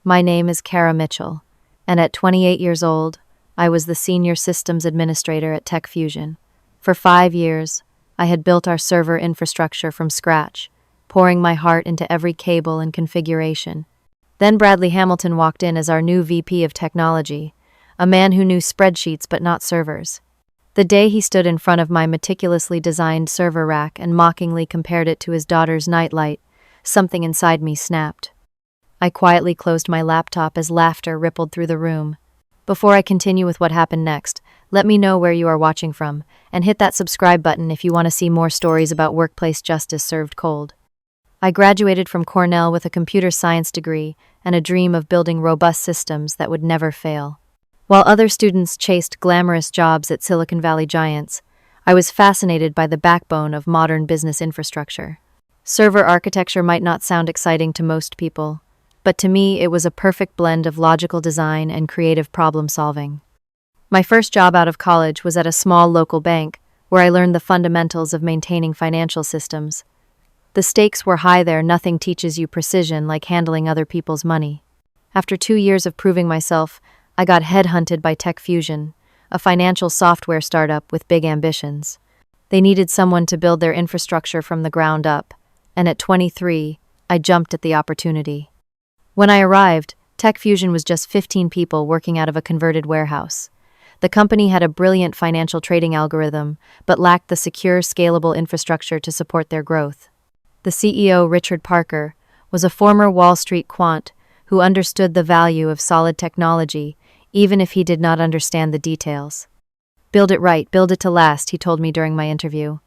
My name is Kara Mitchell, and at 28 years old, I was the senior systems administrator at Tech Fusion. For 5 years, I had built our server infrastructure from scratch, pouring my heart into every cable and configuration. Then Bradley Hamilton walked in as our new VP of Technology, a man who knew spreadsheets but not servers. The day he stood in front of my meticulously designed server rack and mockingly compared it to his daughter's nightlight, something inside me snapped. I quietly closed my laptop as laughter rippled through the room. Before I continue with what happened next, let me know where you are watching from, and hit that subscribe button if you want to see more stories about workplace justice served cold. I graduated from Cornell with a computer science degree and a dream of building robust systems that would never fail. While other students chased glamorous jobs at Silicon Valley giants, I was fascinated by the backbone of modern business infrastructure. Server architecture might not sound exciting to most people, but to me it was a perfect blend of logical design and creative problem-solving. My first job out of college was at a small local bank, where I learned the fundamentals of maintaining financial systems. The stakes were high there. Nothing teaches you precision like handling other people's money. After 2 years of proving myself, I got headhunted by Tech Fusion, a financial software startup with big ambitions. They needed someone to build their infrastructure from the ground up, and at 23, I jumped at the opportunity. When I arrived, Tech Fusion was just 15 people working out of a converted warehouse. The company had a brilliant financial trading algorithm, but lacked the secure, scalable infrastructure to support their growth. The CEO, Richard Parker, was a former Wall Street quant who understood the value of solid technology, even if he did not understand the details. "Build it right, build it to last," he told me during my interview.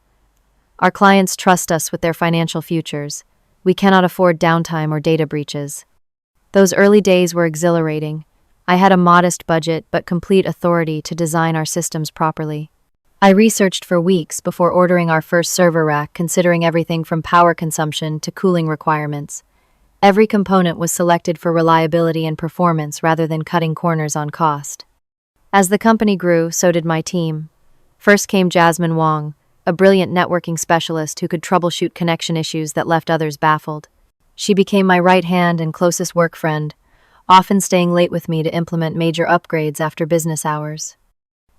"Our clients trust us with their financial futures. We cannot afford downtime or data breaches." Those early days were exhilarating. I had a modest budget but complete authority to design our systems properly. I researched for weeks before ordering our first server rack, considering everything from power consumption to cooling requirements. Every component was selected for reliability and performance rather than cutting corners on cost. As the company grew, so did my team. First came Jasmine Wong, a brilliant networking specialist who could troubleshoot connection issues that left others baffled. She became my right hand and closest work friend, often staying late with me to implement major upgrades after business hours.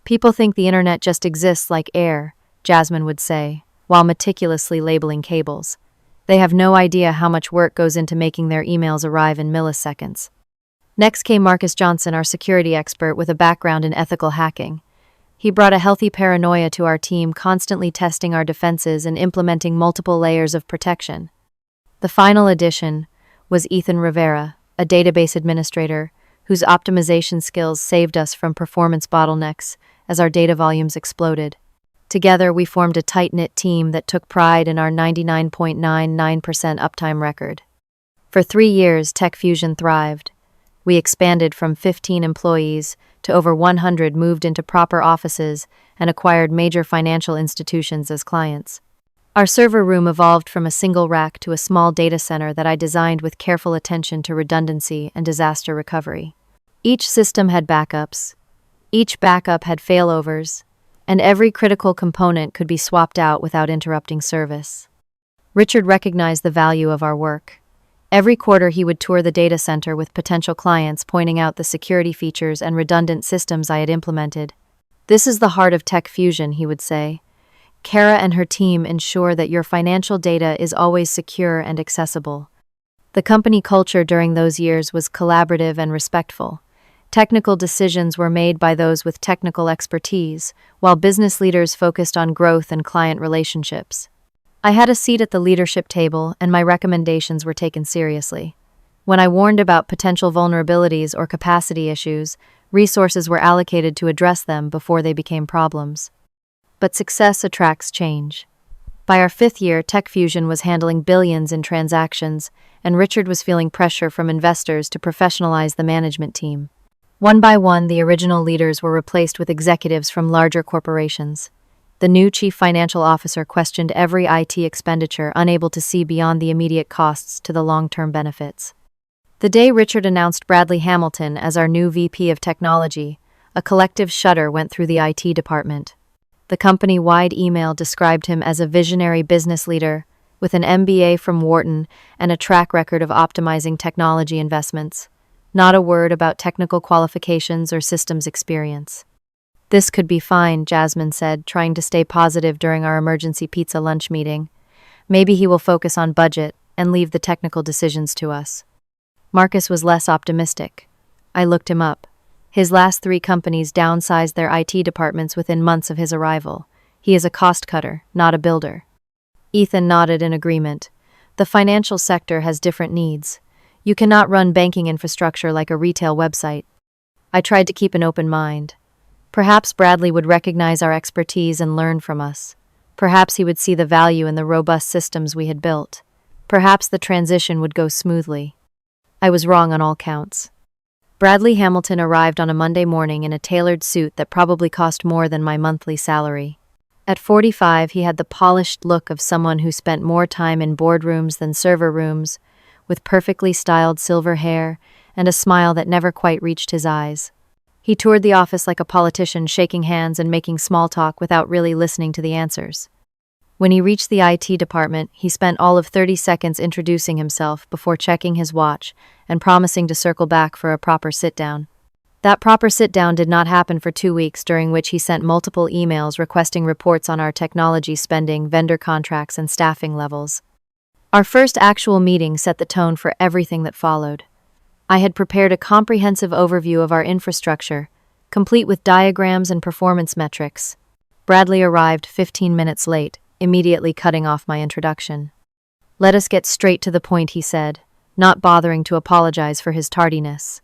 "People think the internet just exists like air," Jasmine would say, while meticulously labeling cables. "They have no idea how much work goes into making their emails arrive in milliseconds." Next came Marcus Johnson, our security expert with a background in ethical hacking. He brought a healthy paranoia to our team, constantly testing our defenses and implementing multiple layers of protection. The final addition was Ethan Rivera, a database administrator whose optimization skills saved us from performance bottlenecks as our data volumes exploded. Together, we formed a tight-knit team that took pride in our 99.99% uptime record. For 3 years, Tech Fusion thrived. We expanded from 15 employees to over 100, moved into proper offices, and acquired major financial institutions as clients. Our server room evolved from a single rack to a small data center that I designed with careful attention to redundancy and disaster recovery. Each system had backups. Each backup had failovers, and every critical component could be swapped out without interrupting service. Richard recognized the value of our work. Every quarter he would tour the data center with potential clients, pointing out the security features and redundant systems I had implemented. "This is the heart of Tech Fusion," he would say. "Kara and her team ensure that your financial data is always secure and accessible." The company culture during those years was collaborative and respectful. Technical decisions were made by those with technical expertise, while business leaders focused on growth and client relationships. I had a seat at the leadership table, and my recommendations were taken seriously. When I warned about potential vulnerabilities or capacity issues, resources were allocated to address them before they became problems. But success attracts change. By our 5th year, Tech Fusion was handling billions in transactions, and Richard was feeling pressure from investors to professionalize the management team. One by one, the original leaders were replaced with executives from larger corporations. The new chief financial officer questioned every IT expenditure, unable to see beyond the immediate costs to the long-term benefits. The day Richard announced Bradley Hamilton as our new VP of Technology, a collective shudder went through the IT department. The company-wide email described him as a visionary business leader with an MBA from Wharton and a track record of optimizing technology investments. Not a word about technical qualifications or systems experience. "This could be fine," Jasmine said, trying to stay positive during our emergency pizza lunch meeting. "Maybe he will focus on budget and leave the technical decisions to us." Marcus was less optimistic. I looked him up. His last 3 companies downsized their IT departments within months of his arrival. He is a cost cutter, not a builder. Ethan nodded in agreement. The financial sector has different needs. You cannot run banking infrastructure like a retail website. I tried to keep an open mind. Perhaps Bradley would recognize our expertise and learn from us. Perhaps he would see the value in the robust systems we had built. Perhaps the transition would go smoothly. I was wrong on all counts. Bradley Hamilton arrived on a Monday morning in a tailored suit that probably cost more than my monthly salary. At 45, he had the polished look of someone who spent more time in boardrooms than server rooms, with perfectly styled silver hair and a smile that never quite reached his eyes. He toured the office like a politician, shaking hands and making small talk without really listening to the answers. When he reached the IT department, he spent all of 30 seconds introducing himself before checking his watch and promising to circle back for a proper sit-down. That proper sit-down did not happen for 2 weeks, during which he sent multiple emails requesting reports on our technology spending, vendor contracts, and staffing levels. Our first actual meeting set the tone for everything that followed. I had prepared a comprehensive overview of our infrastructure, complete with diagrams and performance metrics. Bradley arrived 15 minutes late, immediately cutting off my introduction. "Let us get straight to the point," he said, not bothering to apologize for his tardiness.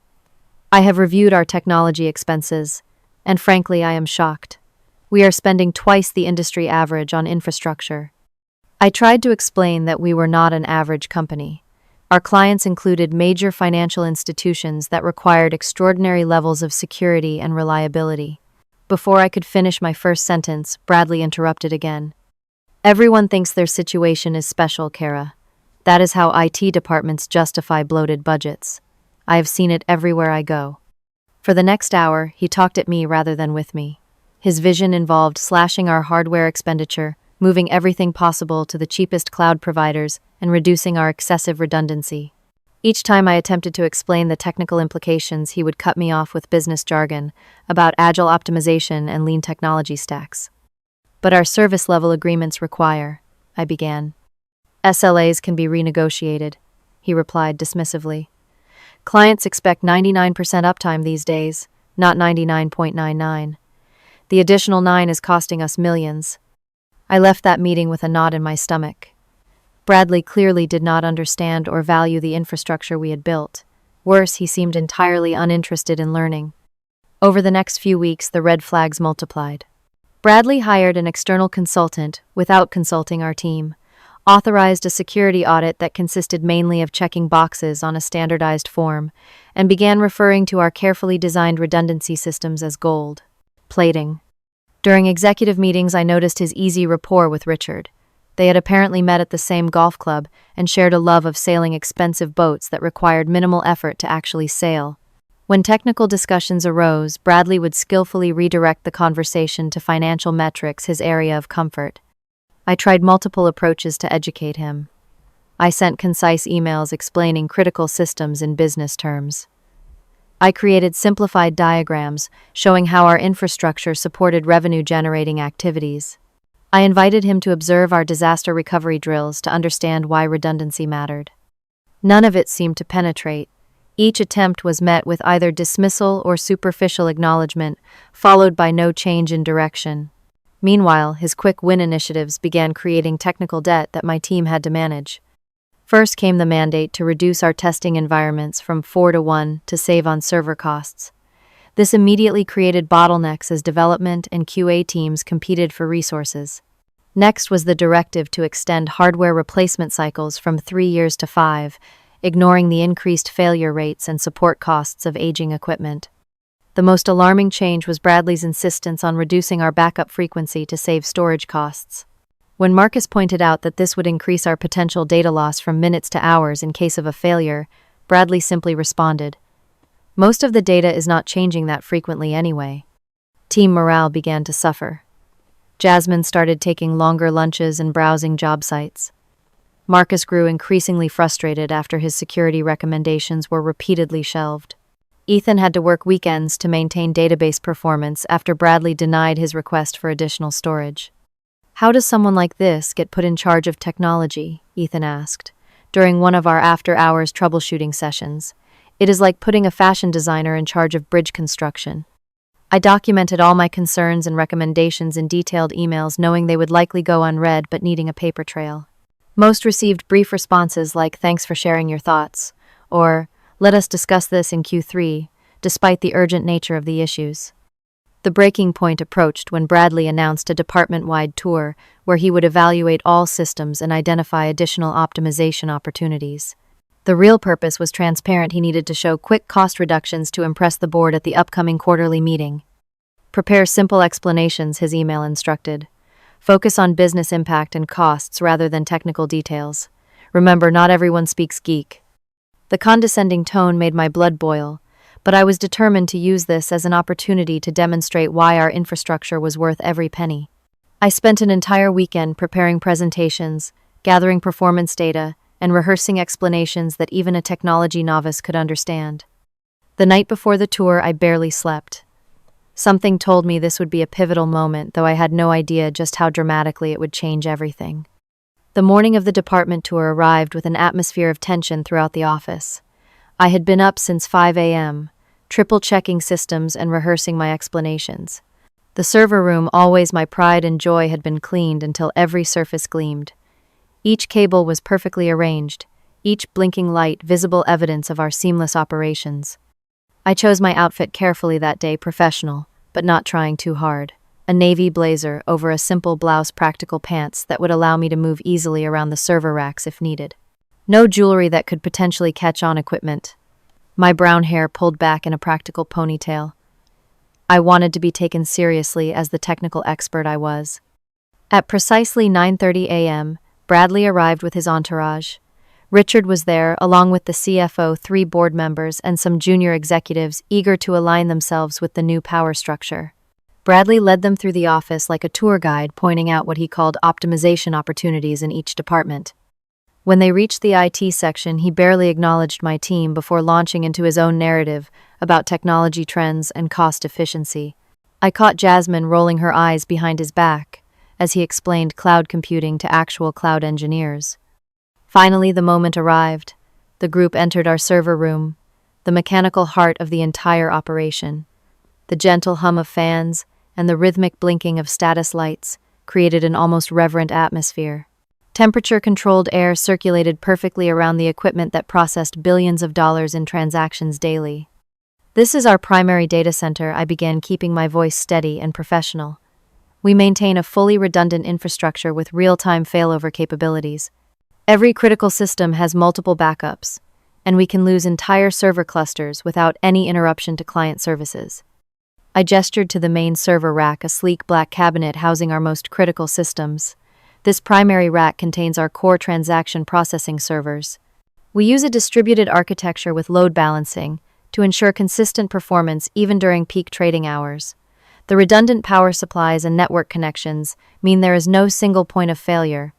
"I have reviewed our technology expenses, and frankly, I am shocked. We are spending twice the industry average on infrastructure." I tried to explain that we were not an average company. Our clients included major financial institutions that required extraordinary levels of security and reliability. Before I could finish my first sentence, Bradley interrupted again. "Everyone thinks their situation is special, Kara. That is how IT departments justify bloated budgets. I have seen it everywhere I go." For the next hour, he talked at me rather than with me. His vision involved slashing our hardware expenditure, moving everything possible to the cheapest cloud providers, and reducing our excessive redundancy. Each time I attempted to explain the technical implications, he would cut me off with business jargon about agile optimization and lean technology stacks. "But our service-level agreements require," I began. "SLAs can be renegotiated," he replied dismissively. "Clients expect 99% uptime these days, not 99.99. The additional 9 is costing us millions." I left that meeting with a knot in my stomach. Bradley clearly did not understand or value the infrastructure we had built. Worse, he seemed entirely uninterested in learning. Over the next few weeks, the red flags multiplied. Bradley hired an external consultant without consulting our team, authorized a security audit that consisted mainly of checking boxes on a standardized form, and began referring to our carefully designed redundancy systems as gold plating. During executive meetings, I noticed his easy rapport with Richard. They had apparently met at the same golf club and shared a love of sailing expensive boats that required minimal effort to actually sail. When technical discussions arose, Bradley would skillfully redirect the conversation to financial metrics, his area of comfort. I tried multiple approaches to educate him. I sent concise emails explaining critical systems in business terms. I created simplified diagrams showing how our infrastructure supported revenue-generating activities. I invited him to observe our disaster recovery drills to understand why redundancy mattered. None of it seemed to penetrate. Each attempt was met with either dismissal or superficial acknowledgement, followed by no change in direction. Meanwhile, his quick win initiatives began creating technical debt that my team had to manage. First came the mandate to reduce our testing environments from 4 to 1 to save on server costs. This immediately created bottlenecks as development and QA teams competed for resources. Next was the directive to extend hardware replacement cycles from 3 years to 5, ignoring the increased failure rates and support costs of aging equipment. The most alarming change was Bradley's insistence on reducing our backup frequency to save storage costs. When Marcus pointed out that this would increase our potential data loss from minutes to hours in case of a failure, Bradley simply responded, "Most of the data is not changing that frequently anyway." Team morale began to suffer. Jasmine started taking longer lunches and browsing job sites. Marcus grew increasingly frustrated after his security recommendations were repeatedly shelved. Ethan had to work weekends to maintain database performance after Bradley denied his request for additional storage. "How does someone like this get put in charge of technology?" Ethan asked, during one of our after-hours troubleshooting sessions. "It is like putting a fashion designer in charge of bridge construction." I documented all my concerns and recommendations in detailed emails, knowing they would likely go unread but needing a paper trail. Most received brief responses like, "Thanks for sharing your thoughts," or "Let us discuss this in Q3, despite the urgent nature of the issues." The breaking point approached when Bradley announced a department-wide tour where he would evaluate all systems and identify additional optimization opportunities. The real purpose was transparent. He needed to show quick cost reductions to impress the board at the upcoming quarterly meeting. "Prepare simple explanations," his email instructed. "Focus on business impact and costs rather than technical details. Remember, not everyone speaks geek." The condescending tone made my blood boil, but I was determined to use this as an opportunity to demonstrate why our infrastructure was worth every penny. I spent an entire weekend preparing presentations, gathering performance data, and rehearsing explanations that even a technology novice could understand. The night before the tour, I barely slept. Something told me this would be a pivotal moment, though I had no idea just how dramatically it would change everything. The morning of the department tour arrived with an atmosphere of tension throughout the office. I had been up since 5 a.m., triple-checking systems and rehearsing my explanations. The server room, always my pride and joy, had been cleaned until every surface gleamed. Each cable was perfectly arranged, each blinking light visible evidence of our seamless operations. I chose my outfit carefully that day, professional, but not trying too hard. A navy blazer over a simple blouse, practical pants that would allow me to move easily around the server racks if needed. No jewelry that could potentially catch on equipment. My brown hair pulled back in a practical ponytail. I wanted to be taken seriously as the technical expert I was. At precisely 9:30 a.m., Bradley arrived with his entourage. Richard was there, along with the CFO, 3 board members, and some junior executives eager to align themselves with the new power structure. Bradley led them through the office like a tour guide, pointing out what he called optimization opportunities in each department. When they reached the IT section, he barely acknowledged my team before launching into his own narrative about technology trends and cost efficiency. I caught Jasmine rolling her eyes behind his back as he explained cloud computing to actual cloud engineers. Finally, the moment arrived. The group entered our server room, the mechanical heart of the entire operation. The gentle hum of fans and the rhythmic blinking of status lights created an almost reverent atmosphere. Temperature-controlled air circulated perfectly around the equipment that processed billions of dollars in transactions daily. "This is our primary data center," I began, keeping my voice steady and professional. "We maintain a fully redundant infrastructure with real-time failover capabilities. Every critical system has multiple backups, and we can lose entire server clusters without any interruption to client services." I gestured to the main server rack, a sleek black cabinet housing our most critical systems. This primary rack contains our core transaction processing servers. We use a distributed architecture with load balancing to ensure consistent performance even during peak trading hours. The redundant power supplies and network connections mean there is no single point of failure.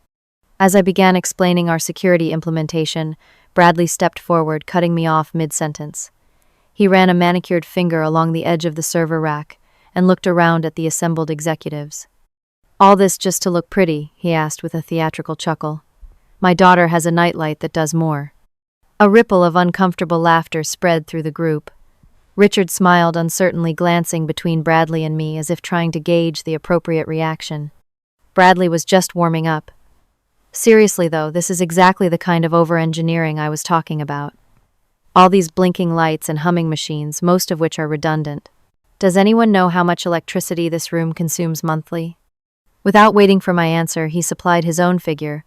As I began explaining our security implementation, Bradley stepped forward, cutting me off mid-sentence. He ran a manicured finger along the edge of the server rack and looked around at the assembled executives. "All this just to look pretty?" he asked with a theatrical chuckle. "My daughter has a nightlight that does more." A ripple of uncomfortable laughter spread through the group. Richard smiled uncertainly, glancing between Bradley and me as if trying to gauge the appropriate reaction. Bradley was just warming up. "Seriously though, this is exactly the kind of over-engineering I was talking about. All these blinking lights and humming machines, most of which are redundant. Does anyone know how much electricity this room consumes monthly?" Without waiting for my answer, he supplied his own figure,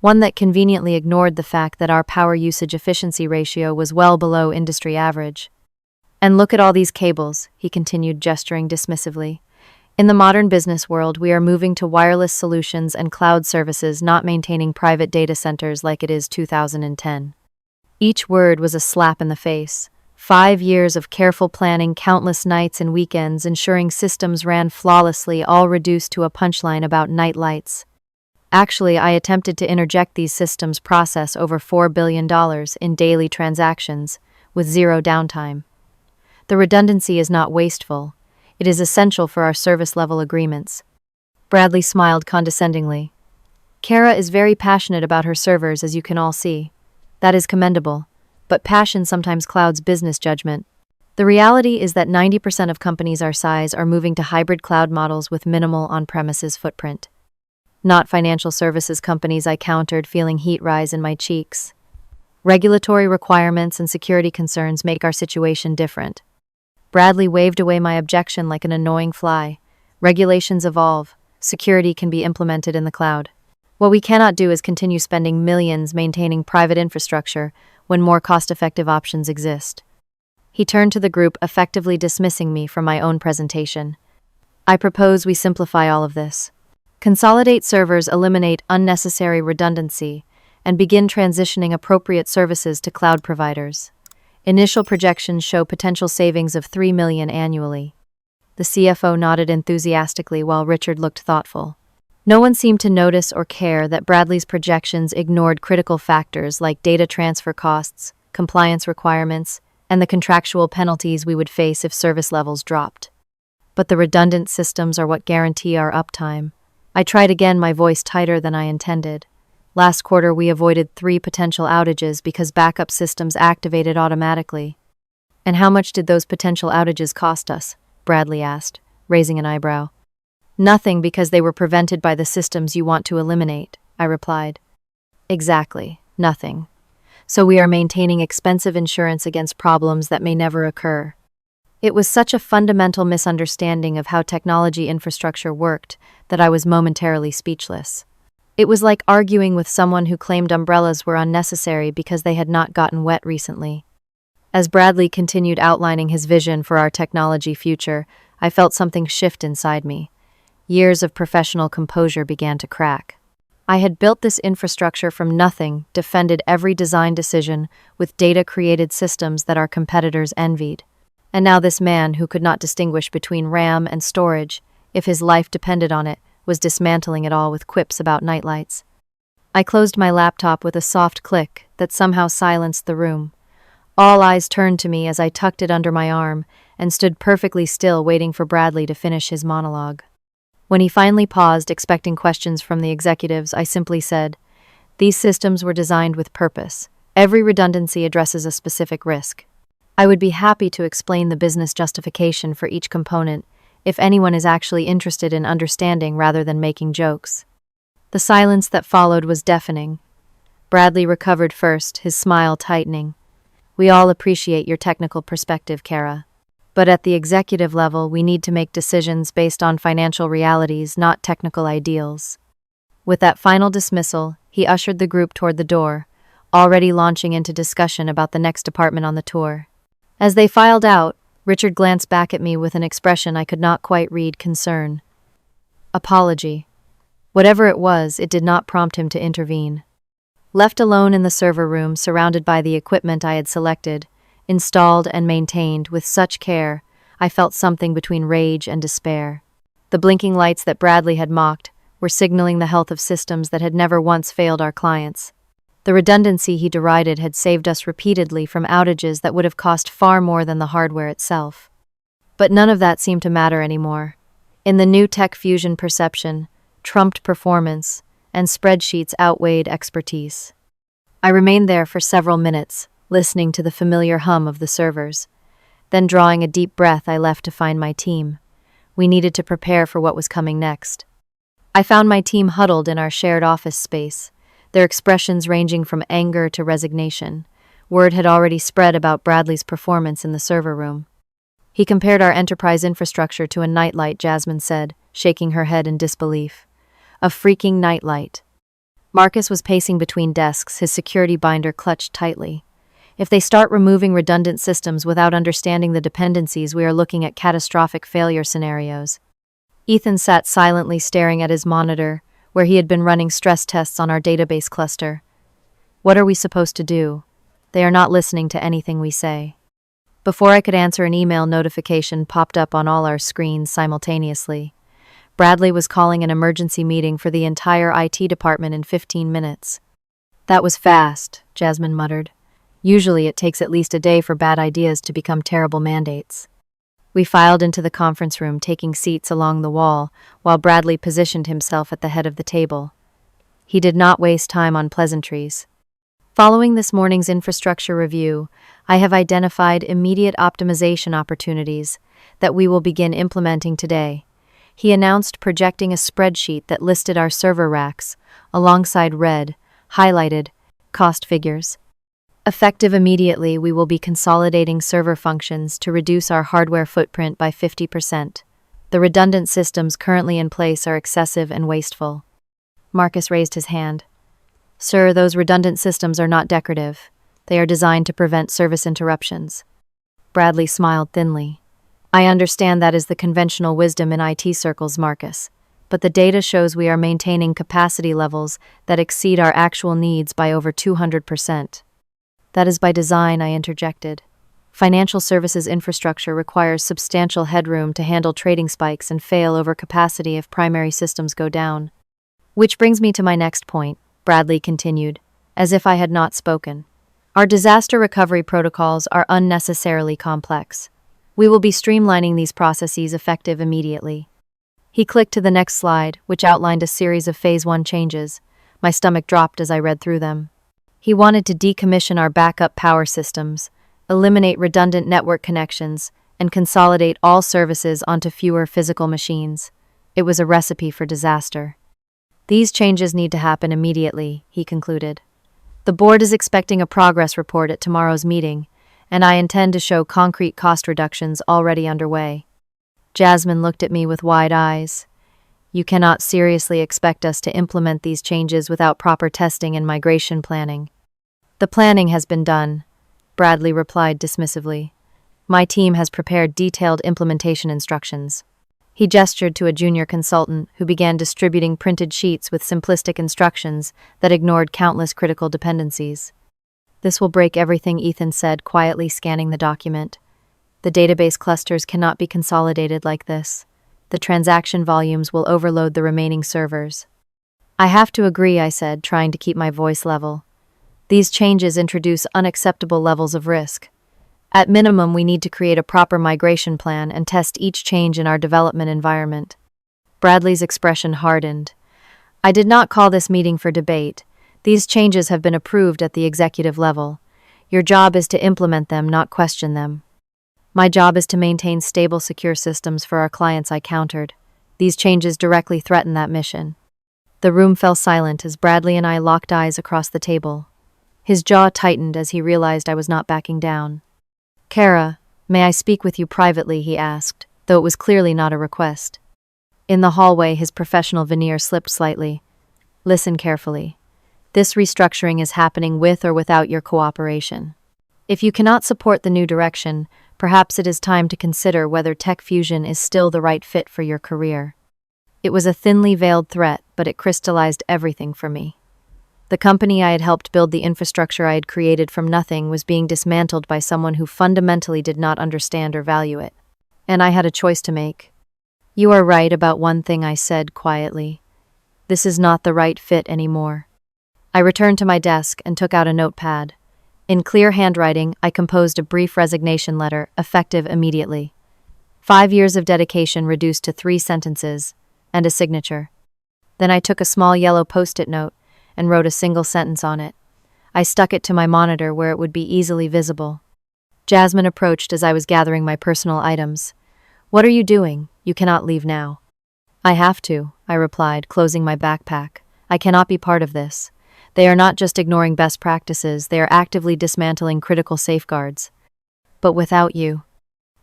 one that conveniently ignored the fact that our power usage efficiency ratio was well below industry average. "And look at all these cables," he continued, gesturing dismissively. "In the modern business world, we are moving to wireless solutions and cloud services, not maintaining private data centers like it is 2010. Each word was a slap in the face. 5 years of careful planning, countless nights and weekends, ensuring systems ran flawlessly, all reduced to a punchline about night lights. Actually, I attempted to interject these systems process over $4 billion in daily transactions, with zero downtime. The redundancy is not wasteful. It is essential for our service-level agreements. Bradley smiled condescendingly. Kara is very passionate about her servers, as you can all see. That is commendable, but passion sometimes clouds business judgment. The reality is that 90% of companies our size are moving to hybrid cloud models with minimal on-premises footprint. Not financial services companies, I countered, feeling heat rise in my cheeks. Regulatory requirements and security concerns make our situation different. Bradley waved away my objection like an annoying fly. Regulations evolve. Security can be implemented in the cloud. What we cannot do is continue spending millions maintaining private infrastructure when more cost-effective options exist. He turned to the group, effectively dismissing me from my own presentation. I propose we simplify all of this. Consolidate servers, eliminate unnecessary redundancy, and begin transitioning appropriate services to cloud providers. Initial projections show potential savings of $3 million annually. The CFO nodded enthusiastically while Richard looked thoughtful. No one seemed to notice or care that Bradley's projections ignored critical factors like data transfer costs, compliance requirements, and the contractual penalties we would face if service levels dropped. But the redundant systems are what guarantee our uptime. I tried again, my voice tighter than I intended. Last quarter, we avoided 3 potential outages because backup systems activated automatically. And how much did those potential outages cost us? Bradley asked, raising an eyebrow. Nothing, because they were prevented by the systems you want to eliminate, I replied. Exactly, nothing. So we are maintaining expensive insurance against problems that may never occur. It was such a fundamental misunderstanding of how technology infrastructure worked that I was momentarily speechless. It was like arguing with someone who claimed umbrellas were unnecessary because they had not gotten wet recently. As Bradley continued outlining his vision for our technology future, I felt something shift inside me. Years of professional composure began to crack. I had built this infrastructure from nothing, defended every design decision with data-created systems that our competitors envied. And now this man, who could not distinguish between RAM and storage, if his life depended on it, was dismantling it all with quips about nightlights. I closed my laptop with a soft click that somehow silenced the room. All eyes turned to me as I tucked it under my arm and stood perfectly still, waiting for Bradley to finish his monologue. When he finally paused, expecting questions from the executives, I simply said, "These systems were designed with purpose. Every redundancy addresses a specific risk. I would be happy to explain the business justification for each component if anyone is actually interested in understanding rather than making jokes." The silence that followed was deafening. Bradley recovered first, his smile tightening. "We all appreciate your technical perspective, Kara. But at the executive level, we need to make decisions based on financial realities, not technical ideals." With that final dismissal, he ushered the group toward the door, already launching into discussion about the next department on the tour. As they filed out, Richard glanced back at me with an expression I could not quite read: concern. Apology. Whatever it was, it did not prompt him to intervene. Left alone in the server room, surrounded by the equipment I had selected, installed and maintained with such care, I felt something between rage and despair. The blinking lights that Bradley had mocked were signaling the health of systems that had never once failed our clients. The redundancy he derided had saved us repeatedly from outages that would have cost far more than the hardware itself. But none of that seemed to matter anymore. In the new Tech Fusion perception, trumped performance, and spreadsheets outweighed expertise. I remained there for several minutes, listening to the familiar hum of the servers. Then, drawing a deep breath, I left to find my team. We needed to prepare for what was coming next. I found my team huddled in our shared office space, their expressions ranging from anger to resignation. Word had already spread about Bradley's performance in the server room. "He compared our enterprise infrastructure to a nightlight," Jasmine said, shaking her head in disbelief. "A freaking nightlight." Marcus was pacing between desks, his security binder clutched tightly. "If they start removing redundant systems without understanding the dependencies, we are looking at catastrophic failure scenarios." Ethan sat silently staring at his monitor, where he had been running stress tests on our database cluster. "What are we supposed to do? They are not listening to anything we say." Before I could answer, an email notification popped up on all our screens simultaneously. Bradley was calling an emergency meeting for the entire IT department in 15 minutes. "That was fast," Jasmine muttered. Usually it takes at least a day for bad ideas to become terrible mandates. We filed into the conference room, taking seats along the wall, while Bradley positioned himself at the head of the table. He did not waste time on pleasantries. Following this morning's infrastructure review, I have identified immediate optimization opportunities that we will begin implementing today. He announced, projecting a spreadsheet that listed our server racks, alongside red, highlighted, cost figures. Effective immediately, we will be consolidating server functions to reduce our hardware footprint by 50%. The redundant systems currently in place are excessive and wasteful. Marcus raised his hand. Sir, those redundant systems are not decorative. They are designed to prevent service interruptions. Bradley smiled thinly. I understand that is the conventional wisdom in IT circles, Marcus, but the data shows we are maintaining capacity levels that exceed our actual needs by over 200%. That is by design, I interjected. Financial services infrastructure requires substantial headroom to handle trading spikes and fail over capacity if primary systems go down. Which brings me to my next point, Bradley continued, as if I had not spoken. Our disaster recovery protocols are unnecessarily complex. We will be streamlining these processes effective immediately. He clicked to the next slide, which outlined a series of Phase 1 changes. My stomach dropped as I read through them. He wanted to decommission our backup power systems, eliminate redundant network connections, and consolidate all services onto fewer physical machines. It was a recipe for disaster. These changes need to happen immediately, he concluded. The board is expecting a progress report at tomorrow's meeting, and I intend to show concrete cost reductions already underway. Jasmine looked at me with wide eyes. You cannot seriously expect us to implement these changes without proper testing and migration planning. The planning has been done, Bradley replied dismissively. My team has prepared detailed implementation instructions. He gestured to a junior consultant who began distributing printed sheets with simplistic instructions that ignored countless critical dependencies. This will break everything, Ethan said, quietly scanning the document. The database clusters cannot be consolidated like this. The transaction volumes will overload the remaining servers. I have to agree, I said, trying to keep my voice level. These changes introduce unacceptable levels of risk. At minimum, we need to create a proper migration plan and test each change in our development environment. Bradley's expression hardened. I did not call this meeting for debate. These changes have been approved at the executive level. Your job is to implement them, not question them. My job is to maintain stable, secure systems for our clients, I countered. These changes directly threaten that mission. The room fell silent as Bradley and I locked eyes across the table. His jaw tightened as he realized I was not backing down. Kara, may I speak with you privately, he asked, though it was clearly not a request. In the hallway, his professional veneer slipped slightly. Listen carefully. This restructuring is happening with or without your cooperation. If you cannot support the new direction, perhaps it is time to consider whether Tech Fusion is still the right fit for your career. It was a thinly veiled threat, but it crystallized everything for me. The company I had helped build, the infrastructure I had created from nothing, was being dismantled by someone who fundamentally did not understand or value it. And I had a choice to make. You are right about one thing, I said quietly. This is not the right fit anymore. I returned to my desk and took out a notepad. In clear handwriting, I composed a brief resignation letter, effective immediately. 5 years of dedication reduced to 3 sentences, and a signature. Then I took a small yellow post-it note and wrote a single sentence on it. I stuck it to my monitor where it would be easily visible. Jasmine approached as I was gathering my personal items. What are you doing? You cannot leave now. I have to, I replied, closing my backpack. I cannot be part of this. They are not just ignoring best practices, they are actively dismantling critical safeguards. But without you,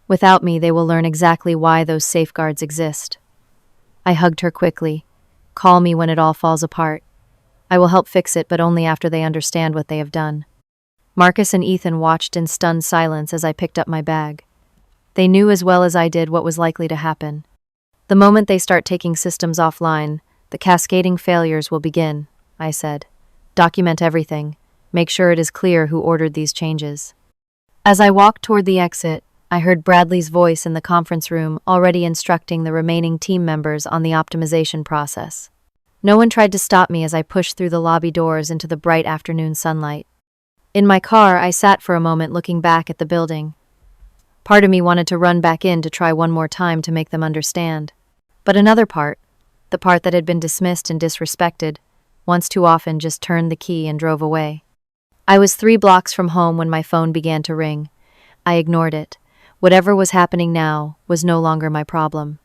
without me, they will learn exactly why those safeguards exist. I hugged her quickly. Call me when it all falls apart. I will help fix it, but only after they understand what they have done. Marcus and Ethan watched in stunned silence as I picked up my bag. They knew as well as I did what was likely to happen. The moment they start taking systems offline, the cascading failures will begin, I said. Document everything. Make sure it is clear who ordered these changes. As I walked toward the exit, I heard Bradley's voice in the conference room already instructing the remaining team members on the optimization process. No one tried to stop me as I pushed through the lobby doors into the bright afternoon sunlight. In my car, I sat for a moment looking back at the building. Part of me wanted to run back in to try one more time to make them understand. But another part, the part that had been dismissed and disrespected, once too often just turned the key and drove away. I was 3 blocks from home when my phone began to ring. I ignored it. Whatever was happening now was no longer my problem.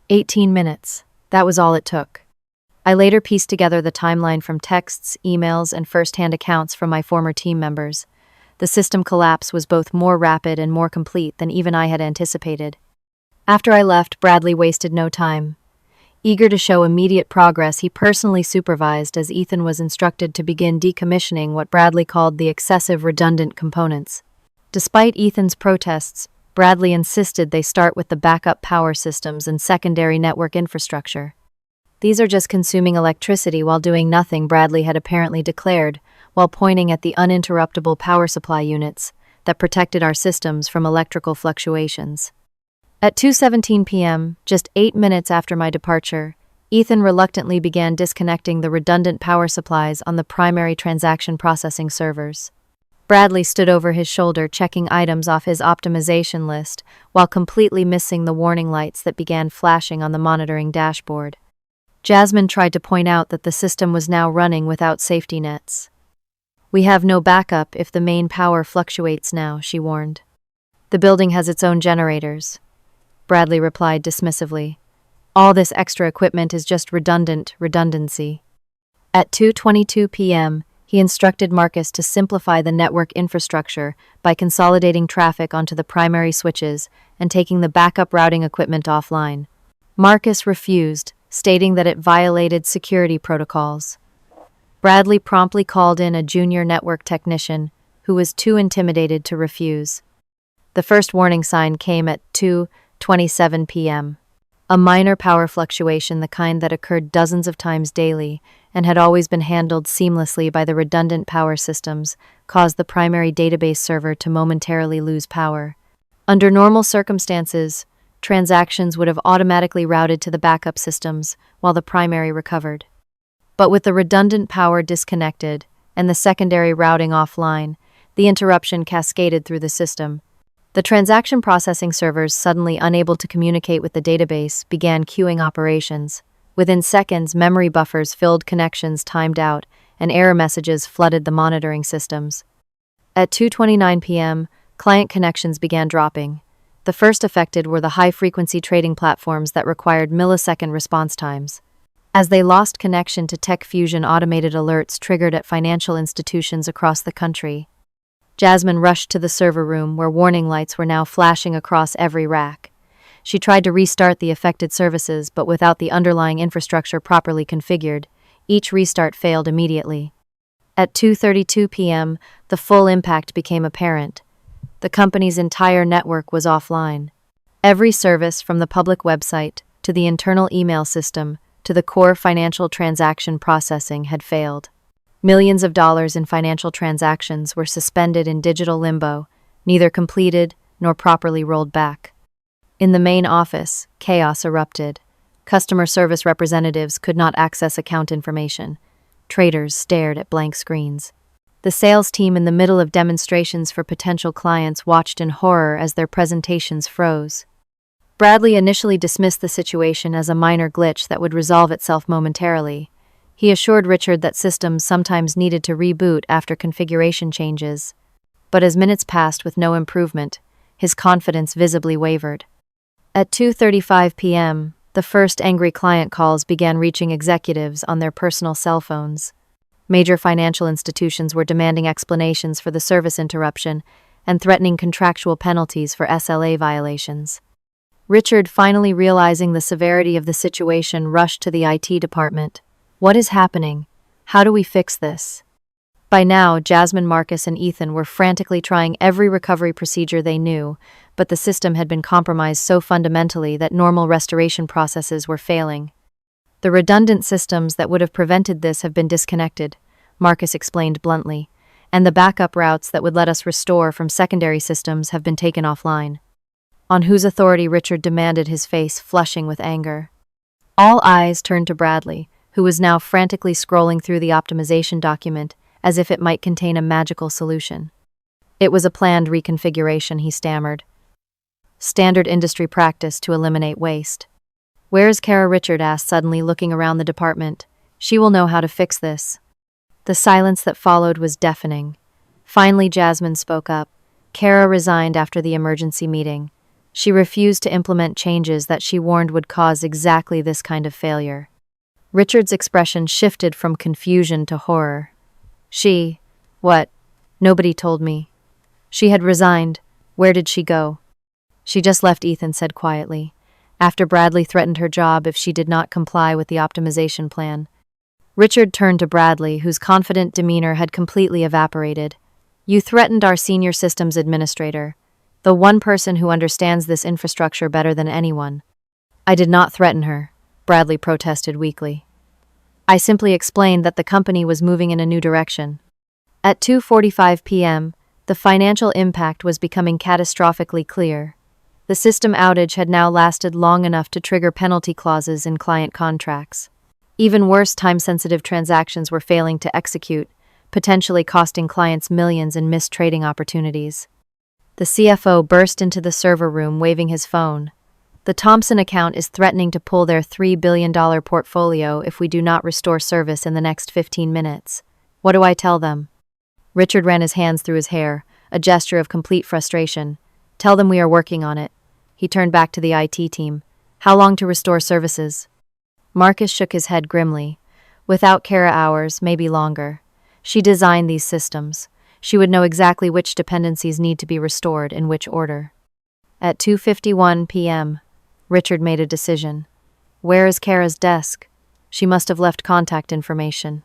18 minutes. That was all it took. I later pieced together the timeline from texts, emails, and first-hand accounts from my former team members. The system collapse was both more rapid and more complete than even I had anticipated. After I left, Bradley wasted no time. Eager to show immediate progress, he personally supervised as Ethan was instructed to begin decommissioning what Bradley called the excessive redundant components. Despite Ethan's protests, Bradley insisted they start with the backup power systems and secondary network infrastructure. These are just consuming electricity while doing nothing, Bradley had apparently declared, while pointing at the uninterruptible power supply units that protected our systems from electrical fluctuations. At 2:17 p.m., just 8 minutes after my departure, Ethan reluctantly began disconnecting the redundant power supplies on the primary transaction processing servers. Bradley stood over his shoulder checking items off his optimization list while completely missing the warning lights that began flashing on the monitoring dashboard. Jasmine tried to point out that the system was now running without safety nets. "We have no backup if the main power fluctuates now," she warned. "The building has its own generators," Bradley replied dismissively. "All this extra equipment is just redundancy." At 2:22 p.m., he instructed Marcus to simplify the network infrastructure by consolidating traffic onto the primary switches and taking the backup routing equipment offline. Marcus refused, stating that it violated security protocols. Bradley promptly called in a junior network technician who was too intimidated to refuse. The first warning sign came at 2:27 p.m. A minor power fluctuation, the kind that occurred dozens of times daily and had always been handled seamlessly by the redundant power systems, caused the primary database server to momentarily lose power. Under normal circumstances, transactions would have automatically routed to the backup systems while the primary recovered. But with the redundant power disconnected and the secondary routing offline, the interruption cascaded through the system. The transaction processing servers, suddenly unable to communicate with the database, began queuing operations. Within seconds, memory buffers filled, connections timed out, and error messages flooded the monitoring systems. At 2:29 p.m., client connections began dropping. The first affected were the high-frequency trading platforms that required millisecond response times. As they lost connection to Tech Fusion, automated alerts triggered at financial institutions across the country. Jasmine rushed to the server room where warning lights were now flashing across every rack. She tried to restart the affected services, but without the underlying infrastructure properly configured, each restart failed immediately. At 2:32 p.m., the full impact became apparent. The company's entire network was offline. Every service, from the public website to the internal email system to the core financial transaction processing, had failed. Millions of dollars in financial transactions were suspended in digital limbo, neither completed nor properly rolled back. In the main office, chaos erupted. Customer service representatives could not access account information. Traders stared at blank screens. The sales team, in the middle of demonstrations for potential clients, watched in horror as their presentations froze. Bradley initially dismissed the situation as a minor glitch that would resolve itself momentarily. He assured Richard that systems sometimes needed to reboot after configuration changes. But as minutes passed with no improvement, his confidence visibly wavered. At 2:35 p.m., the first angry client calls began reaching executives on their personal cell phones. Major financial institutions were demanding explanations for the service interruption and threatening contractual penalties for SLA violations. Richard, finally realizing the severity of the situation, rushed to the IT department. "What is happening? How do we fix this?" By now, Jasmine, Marcus, and Ethan were frantically trying every recovery procedure they knew, but the system had been compromised so fundamentally that normal restoration processes were failing. "The redundant systems that would have prevented this have been disconnected," Marcus explained bluntly, "and the backup routes that would let us restore from secondary systems have been taken offline." "On whose authority?" Richard demanded, his face flushing with anger. All eyes turned to Bradley, who was now frantically scrolling through the optimization document as if it might contain a magical solution. It was a planned reconfiguration, he stammered. Standard industry practice to eliminate waste. Where is Kara? Richard asked suddenly, looking around the department. She will know how to fix this. The silence that followed was deafening. Finally, Jasmine spoke up. Kara resigned after the emergency meeting. She refused to implement changes that she warned would cause exactly this kind of failure. Richard's expression shifted from confusion to horror. What? Nobody told me. She had resigned. Where did she go? She just left, Ethan said quietly, after Bradley threatened her job if she did not comply with the optimization plan. Richard turned to Bradley, whose confident demeanor had completely evaporated. You threatened our senior systems administrator, the one person who understands this infrastructure better than anyone. I did not threaten her, Bradley protested weakly. I simply explained that the company was moving in a new direction. At 2:45 p.m., the financial impact was becoming catastrophically clear. The system outage had now lasted long enough to trigger penalty clauses in client contracts. Even worse, time-sensitive transactions were failing to execute, potentially costing clients millions in missed trading opportunities. The CFO burst into the server room waving his phone. The Thompson account is threatening to pull their $3 billion portfolio if we do not restore service in the next 15 minutes. What do I tell them? Richard ran his hands through his hair, a gesture of complete frustration. Tell them we are working on it. He turned back to the IT team. How long to restore services? Marcus shook his head grimly. Without Kara, hours, maybe longer. She designed these systems. She would know exactly which dependencies need to be restored in which order. At 2:51 p.m., Richard made a decision. Where is Kara's desk? She must have left contact information.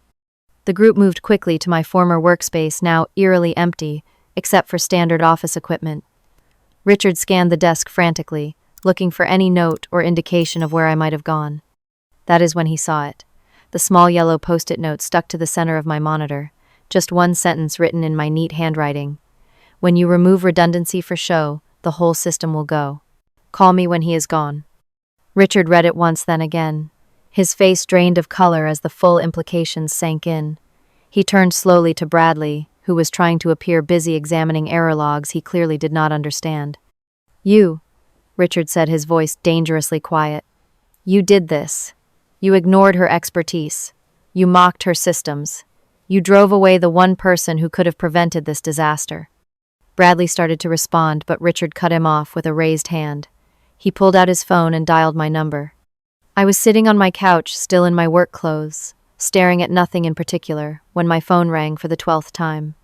The group moved quickly to my former workspace, now eerily empty, except for standard office equipment. Richard scanned the desk frantically, looking for any note or indication of where I might have gone. That is when he saw it. The small yellow post-it note stuck to the center of my monitor, just one sentence written in my neat handwriting. When you remove redundancy for show, the whole system will go. Call me when he is gone. Richard read it once, then again. His face drained of color as the full implications sank in. He turned slowly to Bradley, who was trying to appear busy examining error logs he clearly did not understand. You, Richard said, his voice dangerously quiet. You did this. You ignored her expertise. You mocked her systems. You drove away the one person who could have prevented this disaster. Bradley started to respond, but Richard cut him off with a raised hand. He pulled out his phone and dialed my number. I was sitting on my couch, still in my work clothes, staring at nothing in particular, when my phone rang for the 12th time.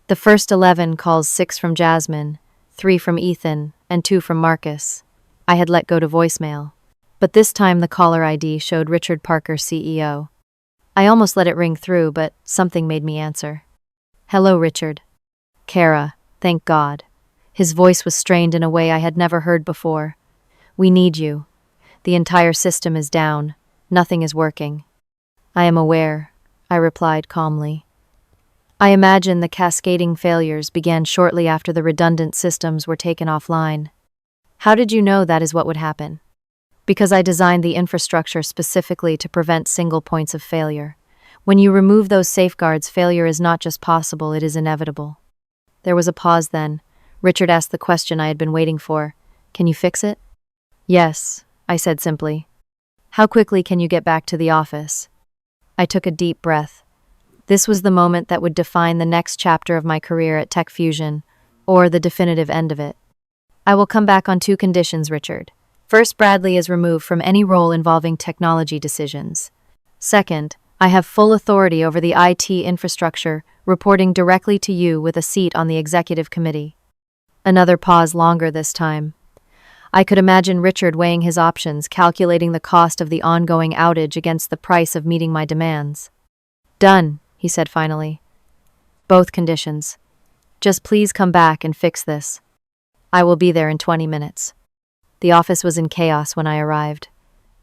The first 11 calls, 6 from Jasmine, 3 from Ethan, and 2 from Marcus. I had let go to voicemail. But this time the caller ID showed Richard Parker, CEO. I almost let it ring through, but something made me answer. Hello, Richard. Kara, thank God. His voice was strained in a way I had never heard before. We need you. The entire system is down. Nothing is working. I am aware, I replied calmly. I imagine the cascading failures began shortly after the redundant systems were taken offline. How did you know that is what would happen? Because I designed the infrastructure specifically to prevent single points of failure. When you remove those safeguards, failure is not just possible, it is inevitable. There was a pause then. Richard asked the question I had been waiting for. Can you fix it? Yes, I said simply. How quickly can you get back to the office? I took a deep breath. This was the moment that would define the next chapter of my career at Tech Fusion, or the definitive end of it. I will come back on 2 conditions, Richard. First, Bradley is removed from any role involving technology decisions. Second, I have full authority over the IT infrastructure, reporting directly to you with a seat on the executive committee. Another pause, longer this time. I could imagine Richard weighing his options, calculating the cost of the ongoing outage against the price of meeting my demands. Done, he said finally. Both conditions. Just please come back and fix this. I will be there in 20 minutes. The office was in chaos when I arrived.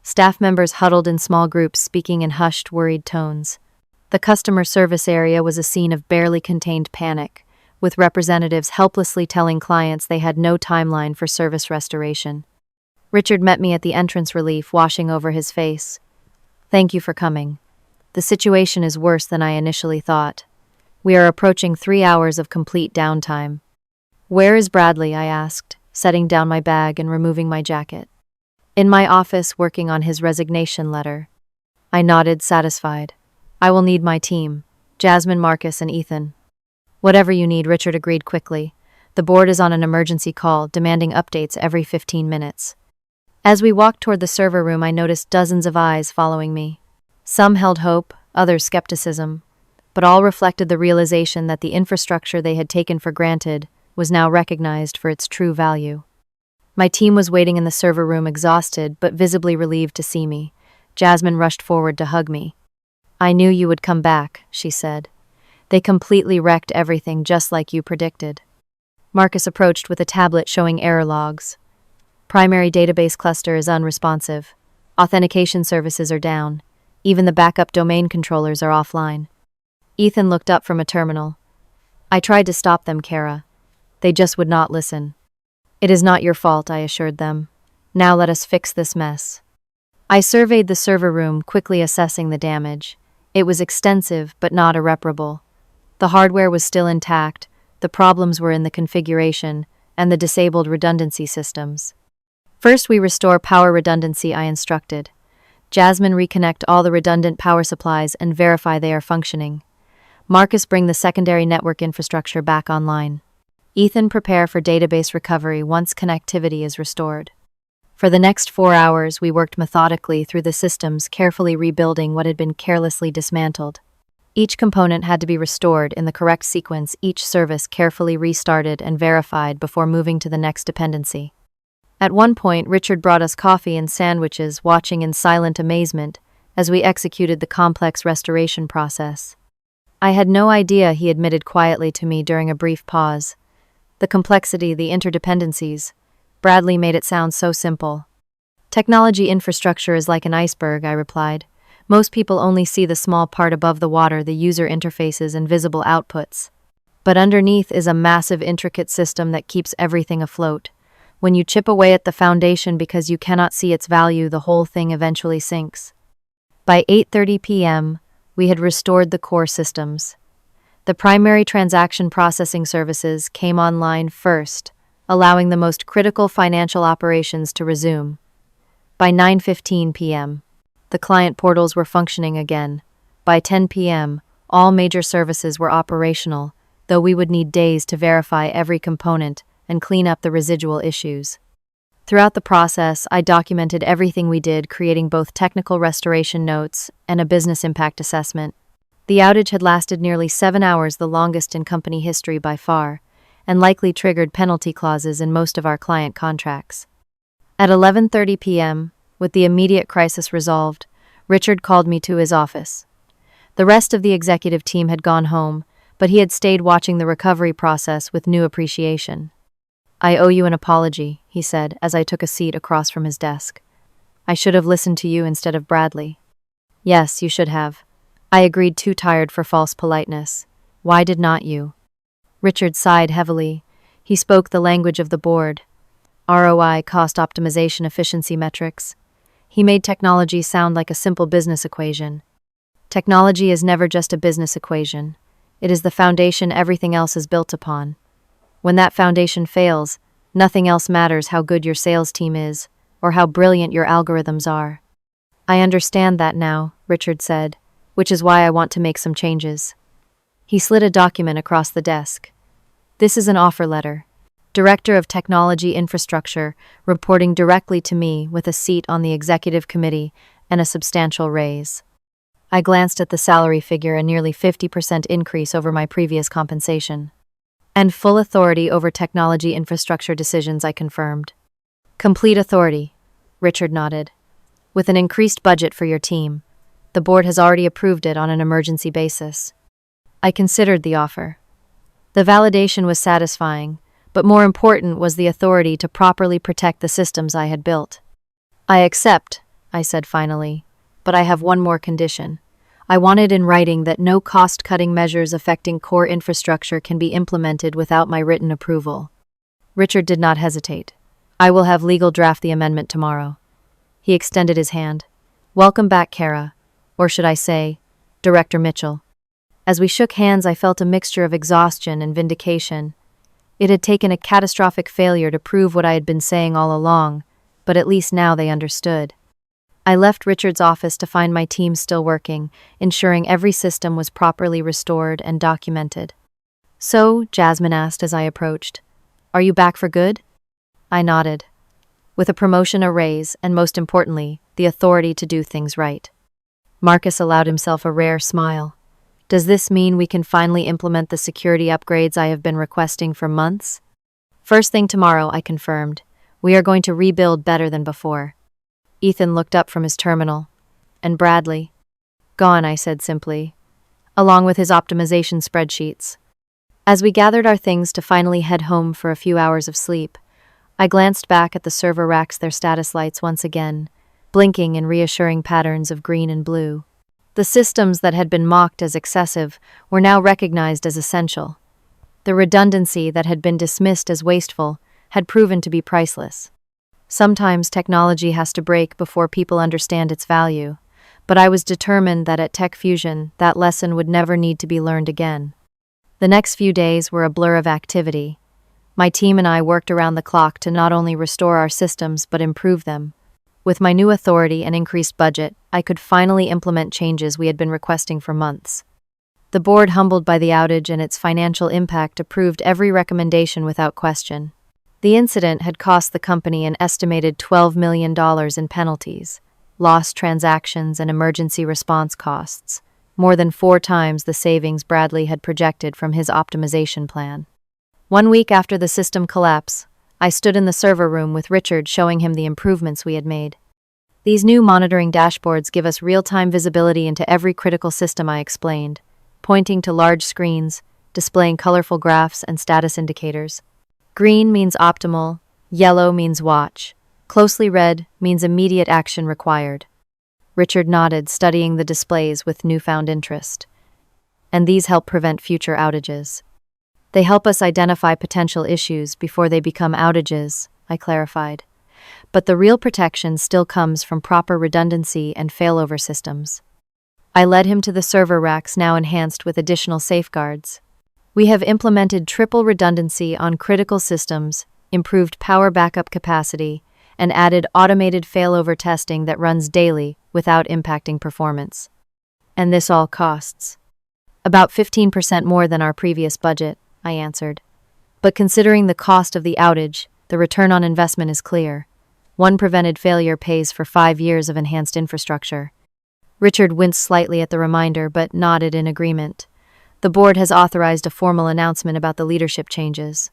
Staff members huddled in small groups, speaking in hushed, worried tones. The customer service area was a scene of barely contained panic, with representatives helplessly telling clients they had no timeline for service restoration. Richard met me at the entrance, relief washing over his face. Thank you for coming. The situation is worse than I initially thought. We are approaching 3 hours of complete downtime. Where is Bradley? I asked, setting down my bag and removing my jacket. In my office, working on his resignation letter. I nodded, satisfied. I will need my team, Jasmine, Marcus, and Ethan. Whatever you need, Richard agreed quickly. The board is on an emergency call, demanding updates every 15 minutes. As we walked toward the server room, I noticed dozens of eyes following me. Some held hope, others skepticism, but all reflected the realization that the infrastructure they had taken for granted was now recognized for its true value. My team was waiting in the server room, exhausted but visibly relieved to see me. Jasmine rushed forward to hug me. I knew you would come back, she said. They completely wrecked everything just like you predicted. Marcus approached with a tablet showing error logs. Primary database cluster is unresponsive. Authentication services are down. Even the backup domain controllers are offline. Ethan looked up from a terminal. I tried to stop them, Kara. They just would not listen. It is not your fault, I assured them. Now let us fix this mess. I surveyed the server room, quickly assessing the damage. It was extensive, but not irreparable. The hardware was still intact, the problems were in the configuration, and the disabled redundancy systems. First, we restore power redundancy, I instructed. Jasmine, reconnect all the redundant power supplies and verify they are functioning. Marcus, bring the secondary network infrastructure back online. Ethan, prepare for database recovery once connectivity is restored. For the next 4 hours, we worked methodically through the systems, carefully rebuilding what had been carelessly dismantled. Each component had to be restored in the correct sequence, each service carefully restarted and verified before moving to the next dependency. At one point, Richard brought us coffee and sandwiches, watching in silent amazement as we executed the complex restoration process. I had no idea, he admitted quietly to me during a brief pause. The complexity, the interdependencies. Bradley made it sound so simple. Technology infrastructure is like an iceberg, I replied. Most people only see the small part above the water, the user interfaces and visible outputs. But underneath is a massive, intricate system that keeps everything afloat. When you chip away at the foundation because you cannot see its value, the whole thing eventually sinks. By 8:30 p.m., we had restored the core systems. The primary transaction processing services came online first, allowing the most critical financial operations to resume. By 9:15 p.m., the client portals were functioning again. By 10 p.m., all major services were operational, though we would need days to verify every component and clean up the residual issues. Throughout the process, I documented everything we did, creating both technical restoration notes and a business impact assessment. The outage had lasted nearly 7 hours, the longest in company history by far, and likely triggered penalty clauses in most of our client contracts. At 11:30 p.m., with the immediate crisis resolved, Richard called me to his office. The rest of the executive team had gone home, but he had stayed watching the recovery process with new appreciation. I owe you an apology, he said as I took a seat across from his desk. I should have listened to you instead of Bradley. Yes, you should have. I agreed, too tired for false politeness. Why did not you? Richard sighed heavily. He spoke the language of the board. ROI, cost optimization, efficiency metrics. He made technology sound like a simple business equation. Technology is never just a business equation. It is the foundation everything else is built upon. When that foundation fails, nothing else matters, how good your sales team is, or how brilliant your algorithms are. I understand that now, Richard said, which is why I want to make some changes. He slid a document across the desk. This is an offer letter. Director of Technology Infrastructure, reporting directly to me with a seat on the executive committee and a substantial raise. I glanced at the salary figure, a nearly 50% increase over my previous compensation. And full authority over technology infrastructure decisions, I confirmed. Complete authority, Richard nodded. With an increased budget for your team. The board has already approved it on an emergency basis. I considered the offer. The validation was satisfying, but more important was the authority to properly protect the systems I had built. I accept, I said finally, but I have one more condition. I wanted in writing that no cost-cutting measures affecting core infrastructure can be implemented without my written approval. Richard did not hesitate. I will have legal draft the amendment tomorrow. He extended his hand. Welcome back, Kara. Or should I say, Director Mitchell. As we shook hands, I felt a mixture of exhaustion and vindication. It had taken a catastrophic failure to prove what I had been saying all along, but at least now they understood. I left Richard's office to find my team still working, ensuring every system was properly restored and documented. "So," Jasmine asked as I approached, "are you back for good?" I nodded. With a promotion, a raise, and most importantly, the authority to do things right. Marcus allowed himself a rare smile. "Does this mean we can finally implement the security upgrades I have been requesting for months?" "First thing tomorrow," I confirmed. "We are going to rebuild better than before." Ethan looked up from his terminal. "And Bradley?" "Gone," I said simply, along with his optimization spreadsheets. As we gathered our things to finally head home for a few hours of sleep, I glanced back at the server racks, their status lights once again, blinking in reassuring patterns of green and blue. The systems that had been mocked as excessive were now recognized as essential. The redundancy that had been dismissed as wasteful had proven to be priceless. Sometimes technology has to break before people understand its value, but I was determined that at Tech Fusion, that lesson would never need to be learned again. The next few days were a blur of activity. My team and I worked around the clock to not only restore our systems but improve them. With my new authority and increased budget, I could finally implement changes we had been requesting for months. The board, humbled by the outage and its financial impact, approved every recommendation without question. The incident had cost the company an estimated $12 million in penalties, lost transactions, and emergency response costs, more than 4 times the savings Bradley had projected from his optimization plan. 1 week after the system collapse, I stood in the server room with Richard, showing him the improvements we had made. "These new monitoring dashboards give us real-time visibility into every critical system," I explained, pointing to large screens, displaying colorful graphs and status indicators. "Green means optimal, yellow means watch, closely read means immediate action required." Richard nodded, studying the displays with newfound interest. "And these help prevent future outages." "They help us identify potential issues before they become outages," I clarified. "But the real protection still comes from proper redundancy and failover systems." I led him to the server racks, now enhanced with additional safeguards. "We have implemented triple redundancy on critical systems, improved power backup capacity, and added automated failover testing that runs daily without impacting performance." "And this all costs?" "About 15% more than our previous budget," I answered. "But considering the cost of the outage, the return on investment is clear. One prevented failure pays for 5 years of enhanced infrastructure." Richard winced slightly at the reminder, but nodded in agreement. "The board has authorized a formal announcement about the leadership changes.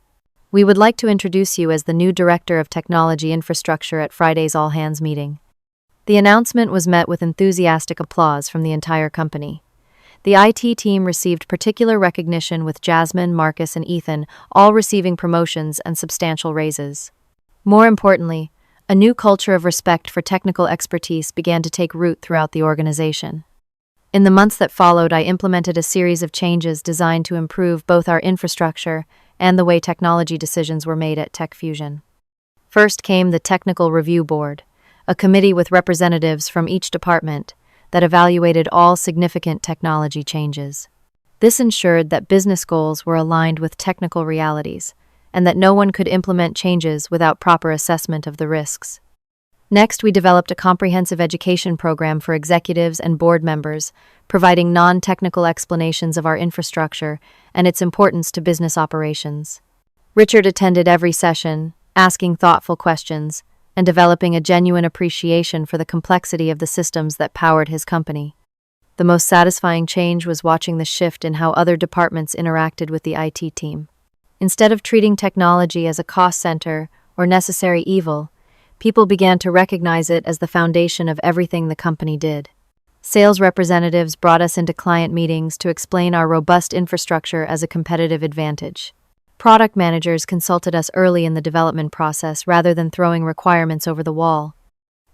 We would like to introduce you as the new Director of Technology Infrastructure at Friday's all-hands meeting." The announcement was met with enthusiastic applause from the entire company. The IT team received particular recognition, with Jasmine, Marcus, and Ethan all receiving promotions and substantial raises. More importantly, a new culture of respect for technical expertise began to take root throughout the organization. In the months that followed, I implemented a series of changes designed to improve both our infrastructure and the way technology decisions were made at Tech Fusion. First came the Technical Review Board, a committee with representatives from each department that evaluated all significant technology changes. This ensured that business goals were aligned with technical realities, and that no one could implement changes without proper assessment of the risks. Next, we developed a comprehensive education program for executives and board members, providing non-technical explanations of our infrastructure and its importance to business operations. Richard attended every session, asking thoughtful questions and developing a genuine appreciation for the complexity of the systems that powered his company. The most satisfying change was watching the shift in how other departments interacted with the IT team. Instead of treating technology as a cost center or necessary evil, people began to recognize it as the foundation of everything the company did. Sales representatives brought us into client meetings to explain our robust infrastructure as a competitive advantage. Product managers consulted us early in the development process rather than throwing requirements over the wall.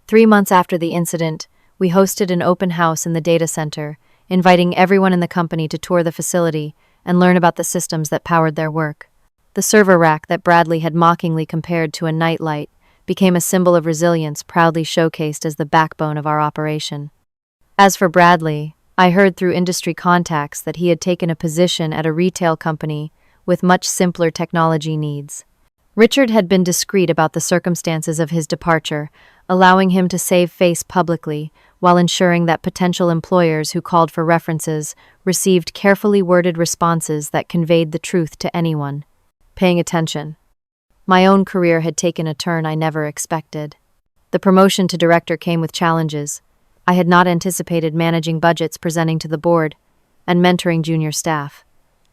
3 months after the incident, we hosted an open house in the data center, inviting everyone in the company to tour the facility and learn about the systems that powered their work. The server rack that Bradley had mockingly compared to a nightlight became a symbol of resilience, proudly showcased as the backbone of our operation. As for Bradley, I heard through industry contacts that he had taken a position at a retail company with much simpler technology needs. Richard had been discreet about the circumstances of his departure, allowing him to save face publicly while ensuring that potential employers who called for references received carefully worded responses that conveyed the truth to anyone paying attention. My own career had taken a turn I never expected. The promotion to director came with challenges. I had not anticipated managing budgets presenting to the board and mentoring junior staff,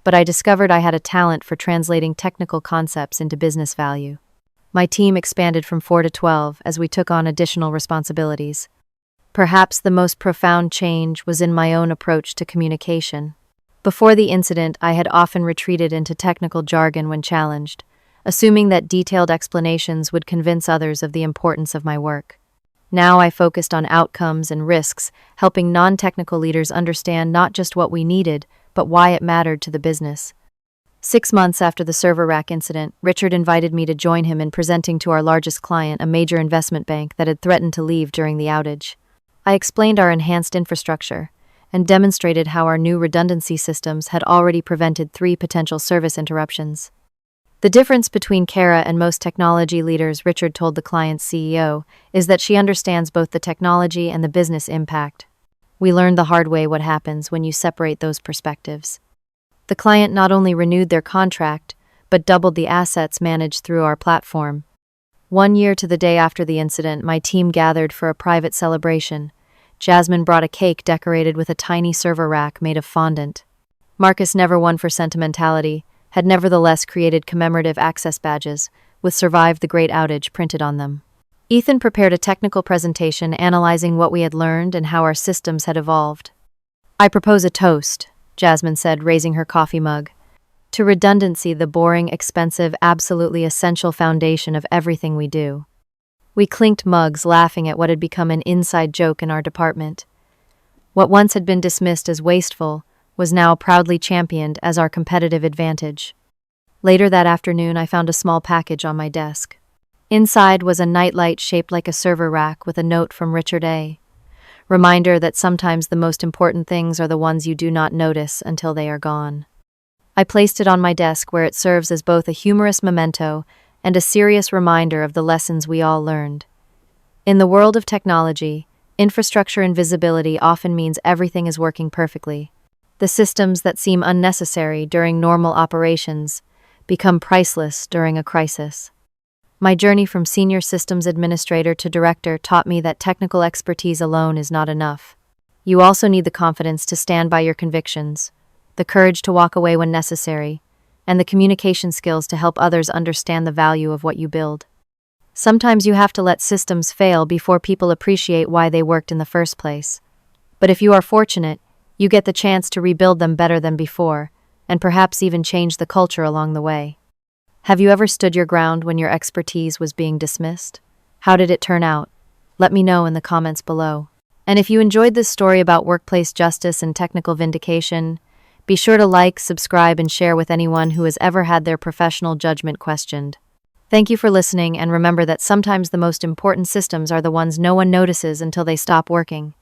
but I discovered I had a talent for translating technical concepts into business value. My team expanded from 4 to 12 as we took on additional responsibilities. Perhaps the most profound change was in my own approach to communication. Before the incident, I had often retreated into technical jargon when challenged, assuming that detailed explanations would convince others of the importance of my work. Now I focused on outcomes and risks, helping non-technical leaders understand not just what we needed, but why it mattered to the business. 6 months after the server rack incident, Richard invited me to join him in presenting to our largest client, a major investment bank that had threatened to leave during the outage. I explained our enhanced infrastructure and demonstrated how our new redundancy systems had already prevented 3 potential service interruptions. The difference between Kara and most technology leaders, Richard told the client's CEO, is that she understands both the technology and the business impact. We learned the hard way what happens when you separate those perspectives. The client not only renewed their contract, but doubled the assets managed through our platform. 1 year to the day after the incident, my team gathered for a private celebration. Jasmine brought a cake decorated with a tiny server rack made of fondant. Marcus, never one for sentimentality, had nevertheless created commemorative access badges with "Survived the Great Outage" printed on them. Ethan prepared a technical presentation analyzing what we had learned and how our systems had evolved. "I propose a toast," Jasmine said, raising her coffee mug. "To redundancy, the boring, expensive, absolutely essential foundation of everything we do." We clinked mugs, laughing at what had become an inside joke in our department. What once had been dismissed as wasteful was now proudly championed as our competitive advantage. Later that afternoon, I found a small package on my desk. Inside was a nightlight shaped like a server rack with a note from Richard A. Reminder that sometimes the most important things are the ones you do not notice until they are gone. I placed it on my desk where it serves as both a humorous memento and a serious reminder of the lessons we all learned. In the world of technology, infrastructure invisibility often means everything is working perfectly. The systems that seem unnecessary during normal operations become priceless during a crisis. My journey from senior systems administrator to director taught me that technical expertise alone is not enough. You also need the confidence to stand by your convictions, the courage to walk away when necessary, and the communication skills to help others understand the value of what you build. Sometimes you have to let systems fail before people appreciate why they worked in the first place. But if you are fortunate, you get the chance to rebuild them better than before, and perhaps even change the culture along the way. Have you ever stood your ground when your expertise was being dismissed? How did it turn out? Let me know in the comments below. And if you enjoyed this story about workplace justice and technical vindication, be sure to like, subscribe, and share with anyone who has ever had their professional judgment questioned. Thank you for listening, and remember that sometimes the most important systems are the ones no one notices until they stop working.